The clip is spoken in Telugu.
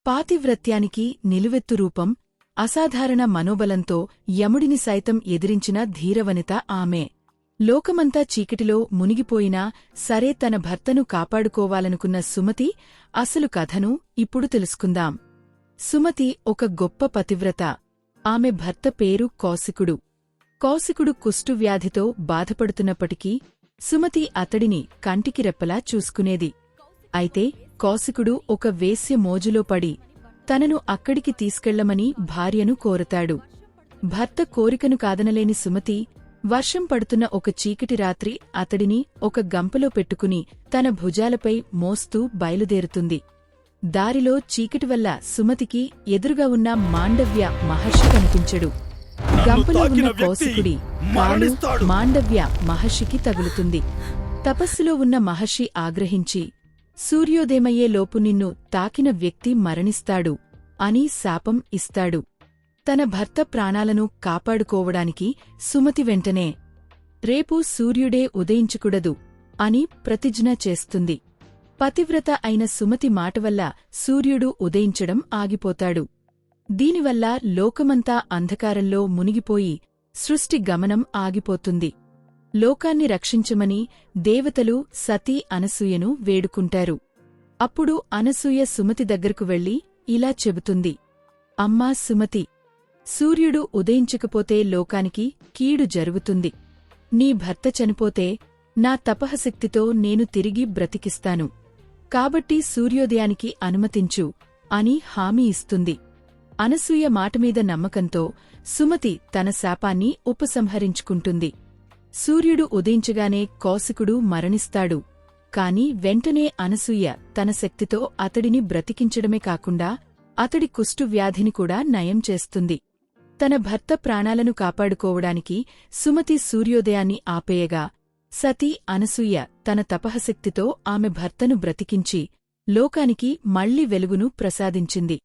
పాతివ్రత్యానికి నిలువెత్తు రూపం, అసాధారణ మనోబలంతో యముడిని సైతం ఎదిరించిన ధీరవనిత ఆమె. లోకమంతా చీకటిలో మునిగిపోయినా సరే తన భర్తను కాపాడుకోవాలనుకున్న సుమతి అసలు కథను ఇప్పుడు తెలుసుకుందాం. సుమతి ఒక గొప్ప పతివ్రత. ఆమె భర్త పేరు కౌశికుడు. కౌశికుడు కుష్ఠువ్యాధితో బాధపడుతున్నప్పటికీ సుమతి అతడిని కంటికి రెప్పలా చూసుకునేది. అయితే కౌశికుడు ఒక వేశ్య మోజులో పడి తనను అక్కడికి తీసుకెళ్లమని భార్యను కోరతాడు. భర్త కోరికను కాదనలేని సుమతి వర్షం పడుతున్న ఒక చీకటి రాత్రి అతడిని ఒక గంపలో పెట్టుకుని తన భుజాలపై మోస్తూ బయలుదేరుతుంది. దారిలో చీకటివల్ల సుమతికి ఎదురుగా ఉన్న మాండవ్య మహర్షి కనిపించడు. గంపలో ఉన్న కౌశికుడి కాలు మాండవ్య మహర్షికి తగులుతుంది. తపస్సులో ఉన్న మహర్షి ఆగ్రహించి సూర్యోదయమయ్యేలోపు నిన్ను తాకిన వ్యక్తి మరణిస్తాడు అని శాపం ఇస్తాడు. తన భర్త ప్రాణాలను కాపాడుకోవడానికి సుమతి వెంటనే రేపు సూర్యుడే ఉదయించకూడదు అని ప్రతిజ్ఞ చేస్తుంది. పతివ్రత అయిన సుమతి మాటవల్ల సూర్యుడు ఉదయించడం ఆగిపోతాడు. దీనివల్ల లోకమంతా అంధకారంలో మునిగిపోయి సృష్టి గమనం ఆగిపోతుంది. లోకాన్ని రక్షించమని దేవతలు సతీ అనసూయను వేడుకుంటారు. అప్పుడు అనసూయ సుమతి దగ్గరకు వెళ్లి ఇలా చెబుతుంది: అమ్మా సుమతి, సూర్యుడు ఉదయించకపోతే లోకానికి కీడు జరుగుతుంది. నీ భర్త చనిపోతే నా తపఃశక్తితో నేను తిరిగి బ్రతికిస్తాను. కాబట్టి సూర్యోదయానికి అనుమతించు అని హామీ ఇస్తుంది. అనసూయ మాటమీద నమ్మకంతో సుమతి తన శాపాన్ని ఉపసంహరించుకుంటుంది. సూర్యుడు ఉదయించగానే కౌశికుడు మరణిస్తాడు. కాని వెంటనే అనసూయ తన శక్తితో అతడిని బ్రతికించడమే కాకుండా అతడి కుష్ఠువ్యాధిని కూడా నయం చేస్తుంది. తన భర్త ప్రాణాలను కాపాడుకోవడానికి సుమతి సూర్యోదయాన్ని ఆపేయగా సతీ అనసూయ తన తపఃశక్తితో ఆమె భర్తను బ్రతికించి లోకానికి మళ్లీ వెలుగును ప్రసాదించింది.